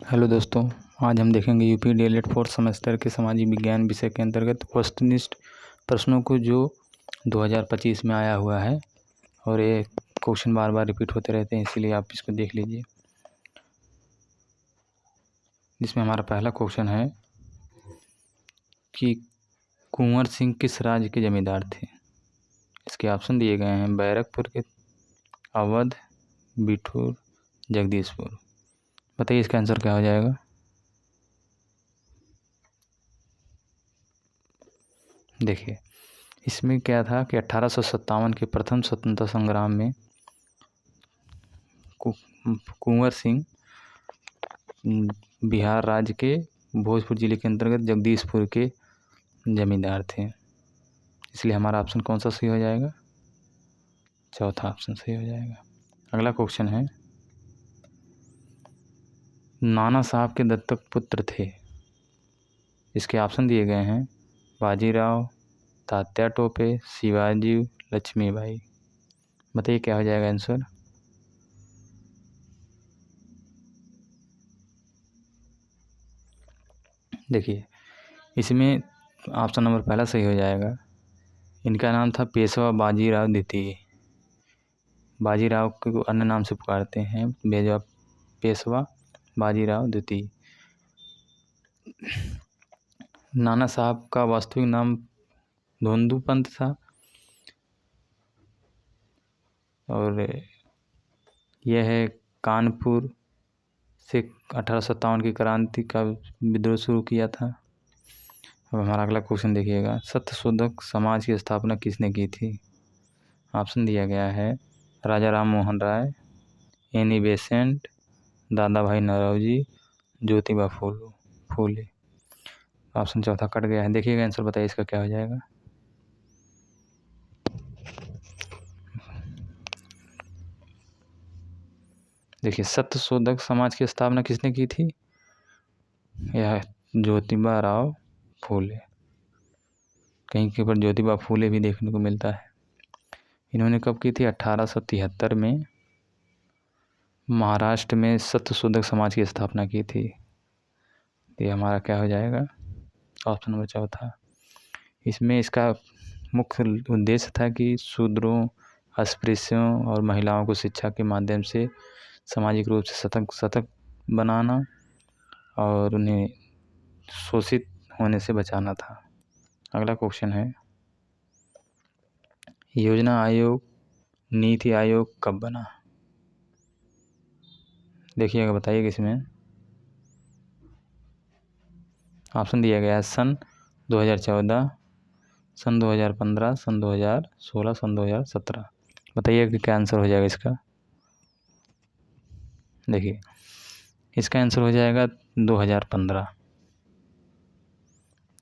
Hello दोस्तों, आज हम देखेंगे यूपी डीएलएड फोर्थ सेमेस्टर के सामाजिक विज्ञान विषय के अंतर्गत वस्तुनिष्ठ प्रश्नों को जो 2025 में आया हुआ है। और ये क्वेश्चन बार बार रिपीट होते रहते हैं, इसीलिए आप इसको देख लीजिए। जिसमें हमारा पहला क्वेश्चन है कि कुंवर सिंह किस राज्य के जमींदार थे। इसके ऑप्शन दिए गए हैं बैरकपुर के, अवध, बिठूर, जगदीशपुर। बताइए इसका आंसर क्या हो जाएगा। देखिए, इसमें क्या था कि 1857 के प्रथम स्वतंत्रता संग्राम में कुंवर सिंह बिहार राज्य के भोजपुर जिले के अंतर्गत जगदीशपुर के जमींदार थे। इसलिए हमारा ऑप्शन कौन सा सही हो जाएगा, चौथा ऑप्शन सही हो जाएगा। अगला क्वेश्चन है, नाना साहब के दत्तक पुत्र थे। इसके ऑप्शन दिए गए हैं बाजीराव, तात्या टोपे, शिवाजी, लक्ष्मीबाई। बताइए क्या हो जाएगा आंसर। देखिए, इसमें ऑप्शन नंबर पहला सही हो जाएगा। इनका नाम था पेशवा बाजीराव द्वितीय। बाजीराव को अन्य नाम से पुकारते हैं पेशवा बाजीराव द्वितीय। नाना साहब का वास्तविक नाम धोंदू पंत था और यह है कानपुर से 1857 की क्रांति का विद्रोह शुरू किया था। अब हमारा अगला क्वेश्चन देखिएगा, सत्यशोधक समाज की स्थापना किसने की थी। ऑप्शन दिया गया है राजा राम मोहन राय, एनी बेसेंट, दादा भाई नौरोजी, ज्योतिबा फूले। ऑप्शन चौथा कट गया है, देखिएगा आंसर, बताइए इसका क्या हो जाएगा। देखिए, सत्यशोधक समाज की स्थापना किसने की थी, यह ज्योतिबा राव फूले। कहीं के ऊपर ज्योतिबा फूले भी देखने को मिलता है। इन्होंने कब की थी, 1873 में महाराष्ट्र में सत्यशोधक समाज की स्थापना की थी। ये हमारा क्या हो जाएगा, ऑप्शन नंबर चौथा। इसमें इसका मुख्य उद्देश्य था कि शूद्रों, अस्पृश्यों और महिलाओं को शिक्षा के माध्यम से सामाजिक रूप से सतर्क बनाना और उन्हें शोषित होने से बचाना था। अगला क्वेश्चन है, योजना आयोग नीति आयोग कब बना। देखिएगा, बताइएगा इसमें। ऑप्शन दिया गया है सन 2014, सन 2015, सन 2016, सन 2017। बताइए कि क्या आंसर हो जाएगा इसका। देखिए, इसका आंसर हो जाएगा 2015।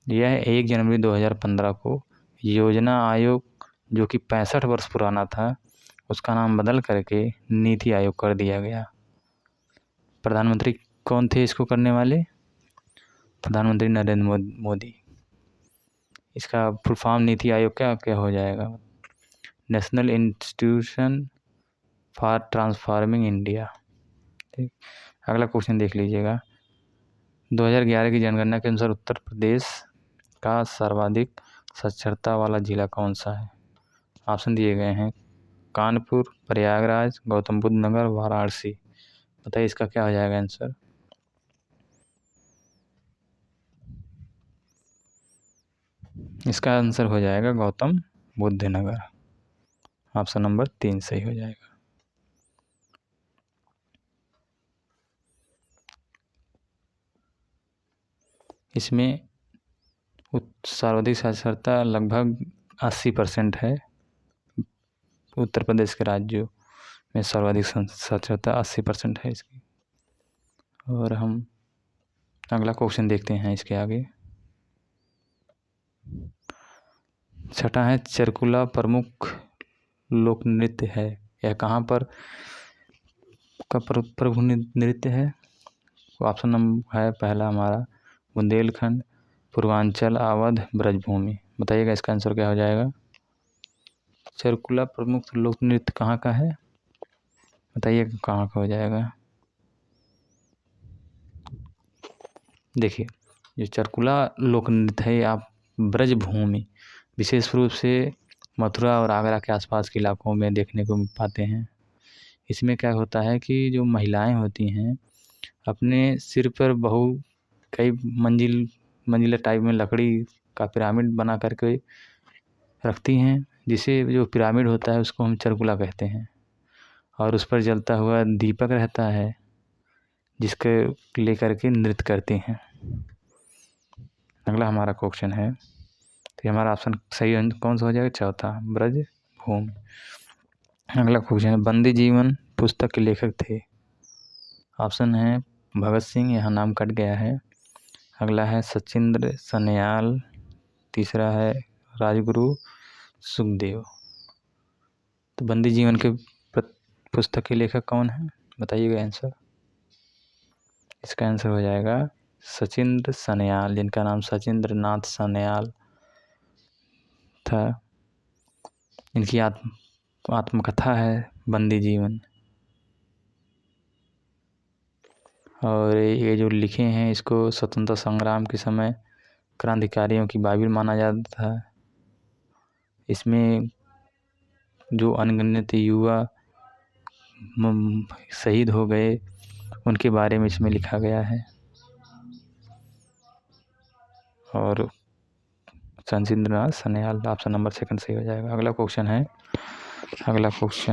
यह 1 जनवरी 2015 को योजना आयोग, जो कि 65 वर्ष पुराना था, उसका नाम बदल करके नीति आयोग कर दिया गया। प्रधानमंत्री कौन थे इसको करने वाले, प्रधानमंत्री नरेंद्र मोदी। इसका फुल फॉर्म नीति आयोग क्या क्या हो जाएगा, national institution for transforming India. ठीक, अगला क्वेश्चन देख लीजिएगा। 2011 की जनगणना के अनुसार उत्तर प्रदेश का सर्वाधिक साक्षरता वाला जिला कौन सा है। ऑप्शन दिए गए हैं कानपुर, प्रयागराज, गौतम बुद्ध नगर, वाराणसी। बताइए इसका क्या हो जाएगा आंसर। इसका आंसर हो जाएगा गौतम बुद्ध नगर। ऑप्शन नंबर 3 सही हो जाएगा। इसमें सर्वाधिक साक्षरता लगभग 80% है। उत्तर प्रदेश के राज्यों में सर्वाधिक साक्षरता 80% है इसकी। और हम अगला क्वेश्चन देखते हैं इसके आगे। छठा है, चरकुला प्रमुख लोक नृत्य है, यह कहाँ पर का प्रभु नृत्य है। ऑप्शन नंबर है पहला हमारा बुंदेलखंड, पूर्वांचल, अवध, ब्रजभूमि। बताइएगा इसका आंसर क्या हो जाएगा। चरकुला प्रमुख लोक नृत्य कहाँ का है, बताइए कहाँ का हो जाएगा। देखिए, जो चरकुला लोक नृत्य है आप ब्रजभूमि विशेष रूप से मथुरा और आगरा के आसपास के इलाकों में देखने को पाते हैं। इसमें क्या होता है कि जो महिलाएं होती हैं अपने सिर पर कई मंजिला टाइप में लकड़ी का पिरामिड बना करके रखती हैं, जिसे जो पिरामिड होता है उसको हम चरकुला कहते हैं, और उस पर जलता हुआ दीपक रहता है जिसके लेकर के नृत्य करते हैं। अगला हमारा क्वेश्चन है, तो हमारा ऑप्शन सही कौन सा हो जाएगा? चौथा, ब्रजभूमि। अगला क्वेश्चन है, बंदी जीवन पुस्तक के लेखक थे। ऑप्शन है भगत सिंह, यहाँ नाम कट गया है। अगला है सचिंद्र सन्याल। तीसरा है राजगुरु सुखदेव। तो बंदी जीवन के पुस्तक के लेखक कौन है? बताइएगा आंसर। इसका आंसर हो जाएगा सचिंद्र सन्याल, जिनका नाम सचिंद्र नाथ सन्याल था। इनकी आत्मकथा है बंदी जीवन, और ये जो लिखे हैं इसको स्वतंत्रता संग्राम के समय क्रांतिकारियों की बाइबिल माना जाता था। इसमें जो अनगिनत युवा शहीद हो गए उनके बारे में इसमें लिखा गया है। और Sachindranath Sanyal option number second सही हो जाएगा। अगला क्वेश्चन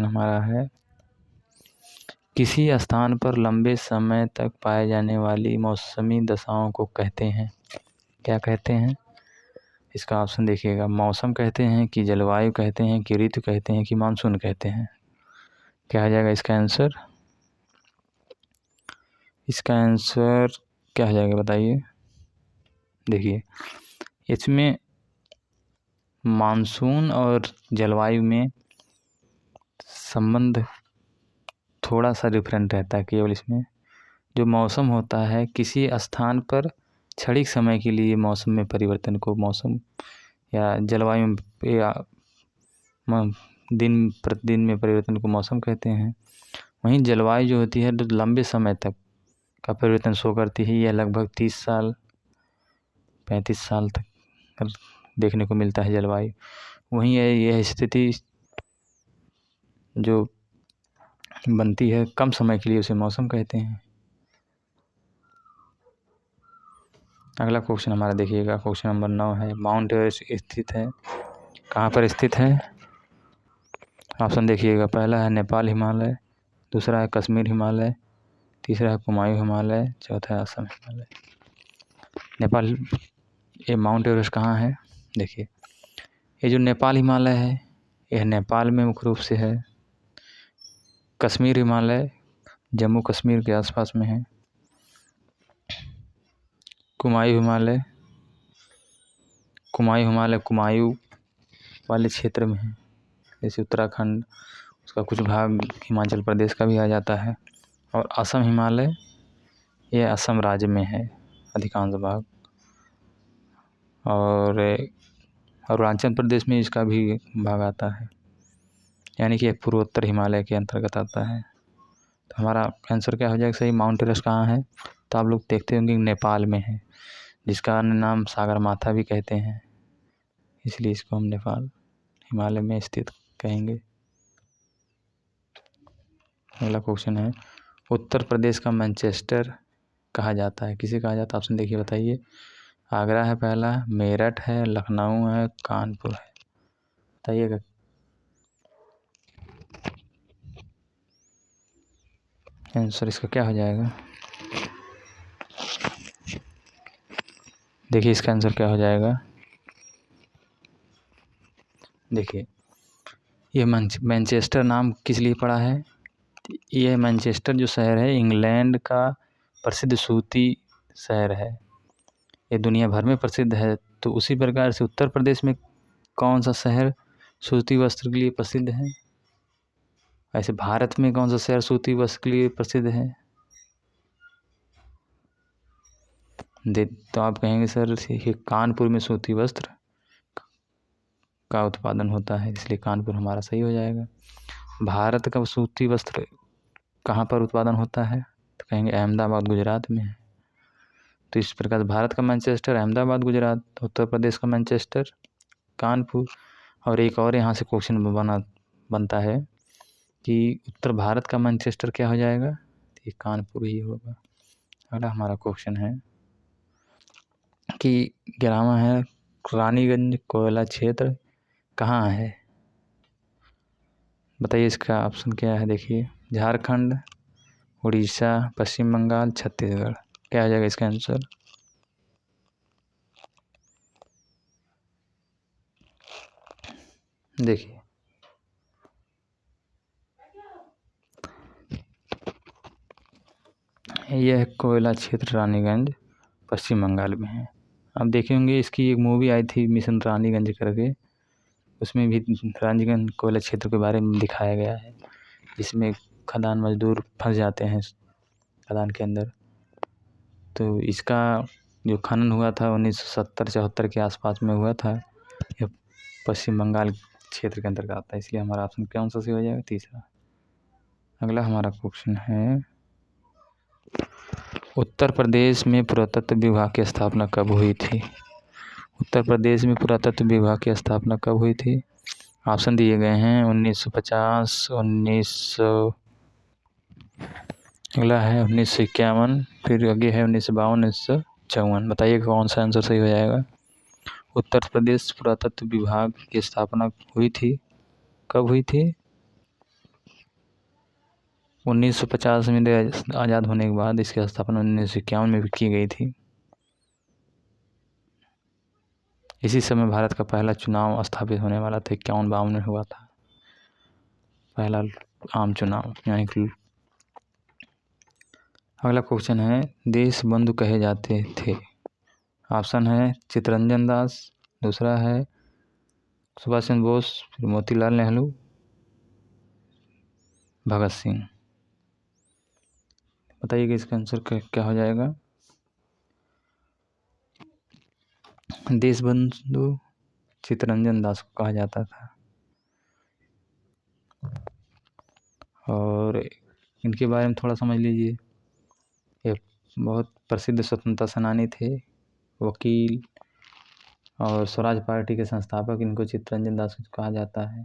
हमारा है, किसी स्थान पर लंबे समय तक पाए जाने वाली मौसमी दशाओं को कहते हैं, क्या कहते हैं? इसका ऑप्शन देखिएगा, मौसम कहते हैं कि जलवायु कहते हैं कि ऋतु कहते हैं कि मानसून कहते हैं। क्या हो जाएगा इसका आंसर? इसका आंसर क्या हो जाएगा बताइए। देखिए, इसमें मानसून और जलवायु में संबंध थोड़ा सा डिफरेंट रहता है। केवल इसमें जो मौसम होता है किसी स्थान पर क्षणिक समय के लिए मौसम में परिवर्तन को मौसम या जलवायु या दिन प्रतिदिन में परिवर्तन को मौसम कहते हैं। वहीं जलवायु जो होती है तो लंबे समय तक का परिवर्तन शो करती है। यह लगभग 30 साल 35 साल तक देखने को मिलता है जलवायु। वहीं यह स्थिति जो बनती है कम समय के लिए उसे मौसम कहते हैं। अगला क्वेश्चन हमारा देखिएगा, क्वेश्चन नंबर 9 है, माउंट एवरेस्ट स्थित है, कहाँ पर स्थित है? ऑप्शन देखिएगा, पहला है नेपाल हिमालय, दूसरा है कश्मीर हिमालय, तीसरा है कुमायूं हिमालय, चौथा है असम हिमालय। नेपाल, ये माउंट एवरेस्ट कहाँ है? देखिए, ये जो नेपाल हिमालय है यह नेपाल में मुख्य रूप से है। कश्मीर हिमालय जम्मू कश्मीर के आसपास में है। कुमायूं हिमालय कुमायूं वाले क्षेत्र में है, जैसे उत्तराखंड, उसका कुछ भाग हिमाचल प्रदेश का भी आ जाता है। और असम हिमालय, यह असम राज्य में है अधिकांश भाग। और अरुणाचल प्रदेश में इसका भी भाग आता है, यानी कि पूर्वोत्तर हिमालय के अंतर्गत आता है। तो हमारा आंसर क्या हो जाएगा सही? माउंट एवरेस्ट कहाँ है? तो आप लोग देखते होंगे नेपाल में है, जिसका अन्य नाम सागरमाथा भी कहते हैं, इसलिए इसको हम नेपाल हिमालय में स्थित कहेंगे। अगला क्वेश्चन है, उत्तर प्रदेश का मैनचेस्टर कहा जाता है, किसे कहा जाता है? ऑप्शन देखिए, बताइए। आगरा है पहला, मेरठ है, लखनऊ है, कानपुर है, बताइएगा। आंसर इसका क्या हो जाएगा? देखिए, इसका आंसर क्या हो जाएगा। देखिए, ये मैनचेस्टर नाम किस लिए पड़ा है? यह मैनचेस्टर जो शहर है इंग्लैंड का प्रसिद्ध सूती शहर है, ये दुनिया भर में प्रसिद्ध है। तो उसी प्रकार से उत्तर प्रदेश में कौन सा शहर सूती वस्त्र के लिए प्रसिद्ध है? ऐसे भारत में कौन सा शहर सूती वस्त्र के लिए प्रसिद्ध है? तो आप कहेंगे सर ये कानपुर में सूती वस्त्र का उत्पादन होता है, इसलिए कानपुर हमारा सही हो जाएगा। भारत का सूती वस्त्र कहाँ पर उत्पादन होता है? तो कहेंगे अहमदाबाद गुजरात में है। तो इस प्रकार भारत का मैनचेस्टर अहमदाबाद गुजरात, उत्तर प्रदेश का मैनचेस्टर कानपुर। और एक और यहाँ से क्वेश्चन बनता है कि उत्तर भारत का मैनचेस्टर क्या हो जाएगा, तो ये कानपुर ही होगा। अगला हमारा क्वेश्चन है कि 11वां है रानीगंज कोयला क्षेत्र कहाँ है, बताइए इसका ऑप्शन क्या है। देखिए झारखंड, उड़ीसा, पश्चिम बंगाल, छत्तीसगढ़, क्या हो जाएगा इसका आंसर। देखिए यह कोयला क्षेत्र रानीगंज पश्चिम बंगाल में है। आप देखे होंगे इसकी एक मूवी आई थी मिशन रानीगंज करके, उसमें भी रानीगंज कोयला क्षेत्र के बारे में दिखाया गया है, जिसमें खदान मजदूर फंस जाते हैं खदान के अंदर। तो इसका जो खनन हुआ था 1970-74 के आसपास में हुआ था। यह पश्चिम बंगाल क्षेत्र के अंतर्गत आता है, इसलिए हमारा ऑप्शन कौन सा सही हो जाएगा, तीसरा। अगला हमारा क्वेश्चन है उत्तर प्रदेश में पुरातत्व विभाग की स्थापना कब हुई थी। उत्तर प्रदेश में पुरातत्व विभाग की स्थापना कब हुई थी। ऑप्शन दिए गए हैं 1950, 1900, अगला है 1951, फिर आगे है 1952, 1954। बताइए कौन सा आंसर सही हो जाएगा। उत्तर प्रदेश पुरातत्व विभाग की स्थापना हुई थी, कब हुई थी, 1950 में आज़ाद होने के बाद इसकी स्थापना 1951 में भी की गई थी। इसी समय भारत का पहला चुनाव स्थापित होने वाला था, 51-52 में हुआ था पहला आम चुनाव यानी कि। अगला क्वेश्चन है देश बंधु कहे जाते थे। ऑप्शन है चित्तरंजन दास, दूसरा है सुभाष चंद्र बोस, फिर मोतीलाल नेहरू, भगत सिंह। बताइए कि इसका आंसर क्या हो जाएगा। देश बंधु चित्तरंजन दास को कहा जाता था, और इनके बारे में थोड़ा समझ लीजिए। ये बहुत प्रसिद्ध स्वतंत्रता सेनानी थे, वकील और स्वराज पार्टी के संस्थापक इनको चित्तरंजन दास को कहा जाता है।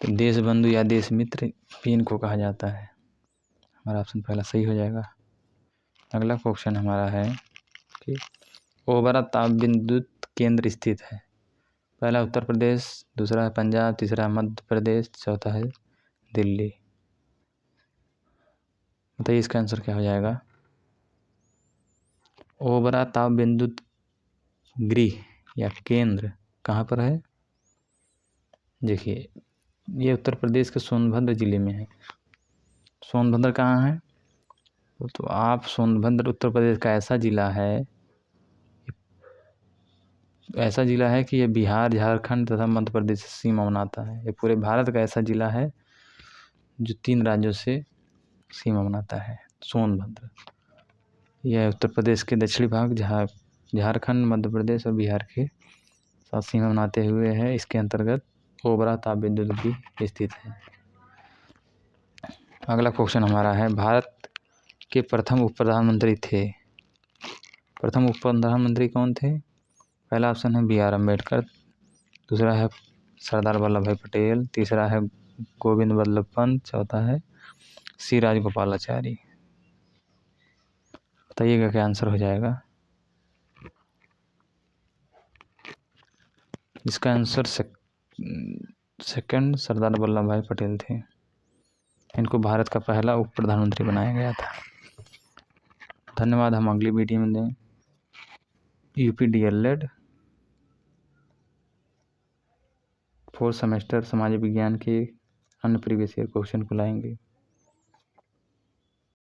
तो देश बंधु या देश मित्र भी इनको कहा जाता है। हमारा ऑप्शन पहला सही हो जाएगा। अगला क्वेश्चन हमारा है कि ओबरा ताप विद्युत केंद्र स्थित है। पहला उत्तर प्रदेश, दूसरा है पंजाब, तीसरा है मध्य प्रदेश, चौथा है दिल्ली। बताइए इसका आंसर क्या हो जाएगा। ओबरा ताप विद्युत गृह या केंद्र कहाँ पर है। देखिए ये उत्तर प्रदेश के सोनभद्र जिले में है। सोनभद्र कहाँ है, तो आप सोनभद्र उत्तर प्रदेश का ऐसा जिला है कि ये बिहार, झारखंड तथा मध्य प्रदेश से सीमा बनाता है। ये पूरे भारत का ऐसा जिला है जो 3 राज्यों से सीमा बनाता है। सोनभद्र यह उत्तर प्रदेश के दक्षिणी भाग झारखंड, मध्य प्रदेश और बिहार के साथ सीमा बनाते हुए है। इसके अंतर्गत ओबरा ताप विद्युत भी स्थित है। अगला क्वेश्चन हमारा है भारत के प्रथम उप प्रधानमंत्री थे। प्रथम उप प्रधानमंत्री कौन थे। पहला ऑप्शन है BR अम्बेडकर, दूसरा है सरदार वल्लभ भाई पटेल, तीसरा है गोविंद वल्लभ पंत, चौथा है C राजगोपालाचारी। बताइएगा क्या आंसर हो जाएगा। इसका आंसर सेकंड सरदार वल्लभ भाई पटेल थे। इनको भारत का पहला उप प्रधानमंत्री बनाया गया था। धन्यवाद। हम अगली वीडियो में दें UPDLED 4th सेमेस्टर समाज विज्ञान के अन्य प्रीवियस ईयर क्वेश्चन को लाएंगे।